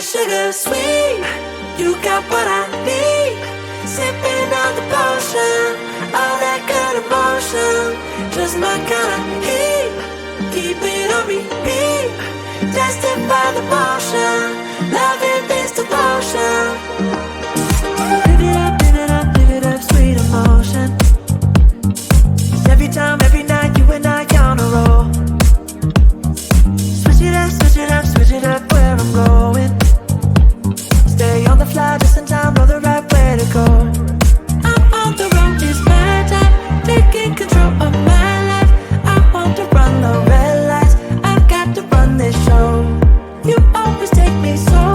that sugar sweet. You got what I need. Sipping on the potion, all that good emotion, just my kind of heat. Keep it on repeat, tested by the motion, loving this devotion. Live it up, live it up, live it up, sweet emotion. Every time, every night, you and I on a roll. Switch it up, switch it up, switch it up where I'm going. Stay on the fly just in time, know the right way to go. I'm on the road, it's my time, taking control of my life. I want to run the red lights, I've got to run this show. You always take me so